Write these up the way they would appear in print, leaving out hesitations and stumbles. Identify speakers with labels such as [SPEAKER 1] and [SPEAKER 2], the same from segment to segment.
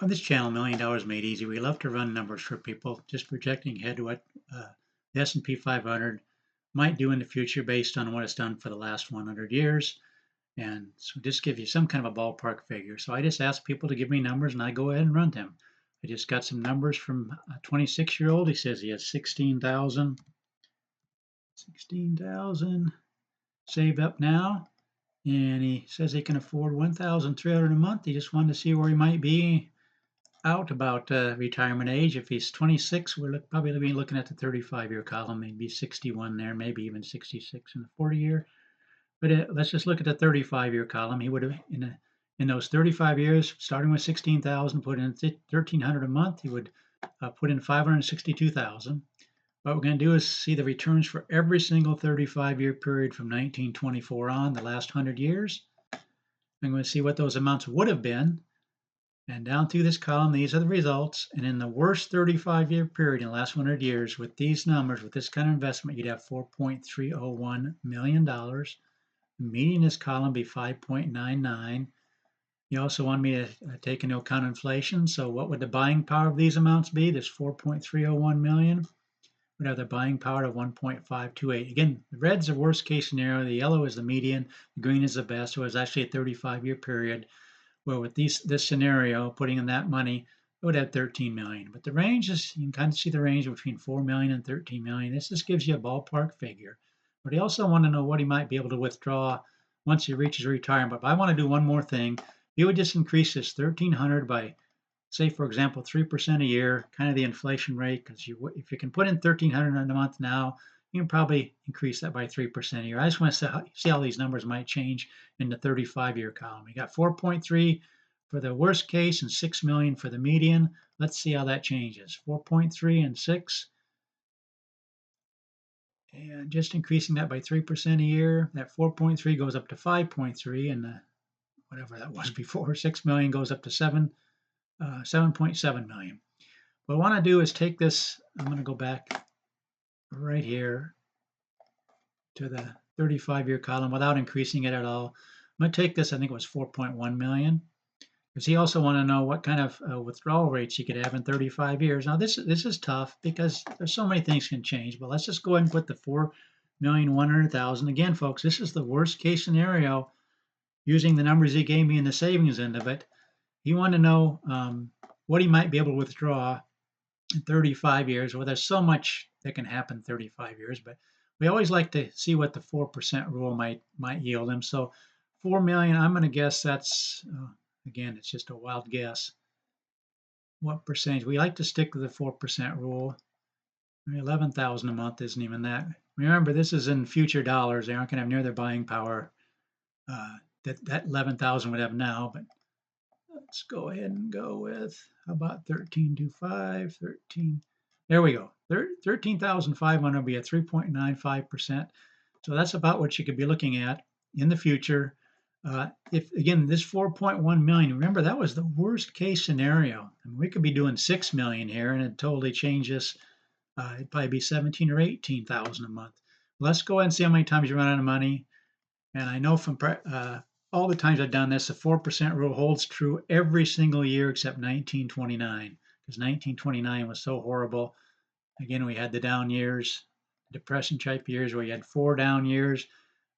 [SPEAKER 1] On this channel, $1 Million Made Easy, we love to run numbers for people, just projecting ahead to what the S&P 500 might do in the future based on what it's done for the last 100 years. And so just give you some kind of a ballpark figure. So I just ask people to give me numbers and I go ahead and run them. I just got some numbers from a 26-year-old. He says he has 16,000 saved up now. And he says he can afford 1,300 a month. He just wanted to see where he might be out about retirement age. If he's 26, we're probably be looking at the 35-year column, maybe 61 there, maybe even 66 in the 40-year. But let's just look at the 35-year column. He would have, in those 35 years, starting with 16,000, put in 1,300 a month. He would put in 562,000. What we're going to do is see the returns for every single 35-year period from 1924 on, the last 100 years. I'm going to see what those amounts would have been. And down through this column, these are the results. And in the worst 35-year period in the last 100 years, with these numbers, with this kind of investment, you'd have $4.301 million. The median in this column be 5.99. You also want me to take into account inflation. So what would the buying power of these amounts be? This 4.301 million would have the buying power of 1.528. Again, the red's the worst case scenario. The yellow is the median. The green is the best. So it's actually a 35-year period. Well, with this scenario, putting in that money, it would have 13 million. But the range is, you can kind of see the range between 4 million and 13 million. This just gives you a ballpark figure. But you also want to know what he might be able to withdraw once he reaches retirement. But I want to do one more thing. You would just increase this 1,300 by, say, for example, 3% a year, kind of the inflation rate, because if you can put in 1,300 in a month now, you can probably increase that by 3% a year. I just want to see how these numbers might change in the 35-year column. We got 4.3 for the worst case and 6 million for the median. Let's see how that changes. 4.3 and 6. And just increasing that by 3% a year. That 4.3 goes up to 5.3, and whatever that was before, 6 million goes up to 7.7 million. What I want to do is take this, I'm going to go back right here to the 35-year column without increasing it at all. I'm going to take this, I think it was 4.1 million, because he also want to know what kind of withdrawal rates you could have in 35 years. Now this is tough because there's so many things can change, but let's just go ahead and put the 4,100,000. Again, folks, this is the worst case scenario using the numbers he gave me in the savings end of it. He wanted to know what he might be able to withdraw in 35 years. Well, there's so much that can happen in 35 years, but we always like to see what the 4% rule might yield him. So 4 million, I'm going to guess that's, again, it's just a wild guess. What percentage? We like to stick with the 4% rule. 11,000 a month isn't even that. Remember, this is in future dollars. They aren't going to have near their buying power that 11,000 would have now, but let's go ahead and go with, how about 13.25, 13. There we go. 13,500 will be a 3.95%. So that's about what you could be looking at in the future. If again, this 4.1 million, remember that was the worst case scenario. I mean, we could be doing 6 million here and it totally changes. It'd probably be 17 or 18,000 a month. Let's go ahead and see how many times you run out of money. And I know from all the times I've done this, the 4% rule holds true every single year except 1929, because 1929 was so horrible. Again, we had the down years, depression type years where you had 4 down years,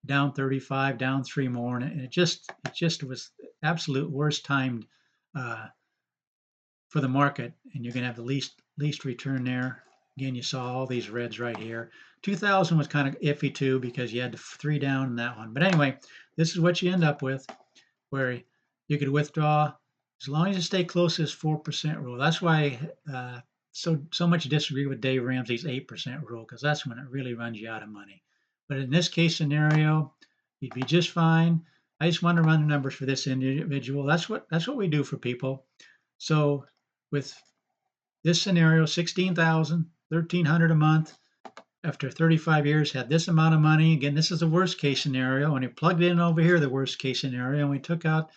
[SPEAKER 1] down 35, down 3 more, and it just was absolute worst time for the market, and you're going to have the least return there. Again, you saw all these reds right here. 2000 was kind of iffy too because you had the 3 down in that one. But anyway, this is what you end up with, where you could withdraw as long as you stay close to this 4% rule. That's why so much disagree with Dave Ramsey's 8% rule, because that's when it really runs you out of money. But in this case scenario, you'd be just fine. I just want to run the numbers for this individual. That's what we do for people. So with this scenario, 16,000, 1,300 a month, after 35 years, had this amount of money. Again, this is the worst case scenario. When you plugged in over here, the worst case scenario, and we took out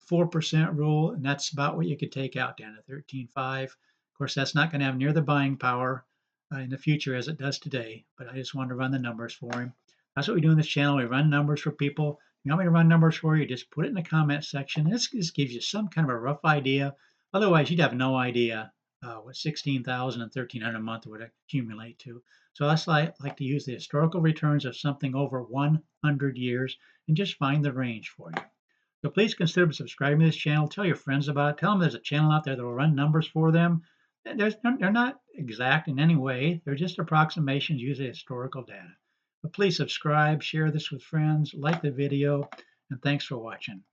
[SPEAKER 1] 4% rule, and that's about what you could take out down to 13.5. Of course, that's not going to have near the buying power in the future as it does today, but I just wanted to run the numbers for him. That's what we do in this channel. We run numbers for people. If you want me to run numbers for you, just put it in the comment section. This gives you some kind of a rough idea Otherwise, you'd have no idea what 16,000 and 1,300 a month would accumulate to. So that's why I like to use the historical returns of something over 100 years and just find the range for you. So please consider subscribing to this channel. Tell your friends about it. Tell them there's a channel out there that will run numbers for them. They're not exact in any way. They're just approximations using historical data. But please subscribe, share this with friends, like the video, and thanks for watching.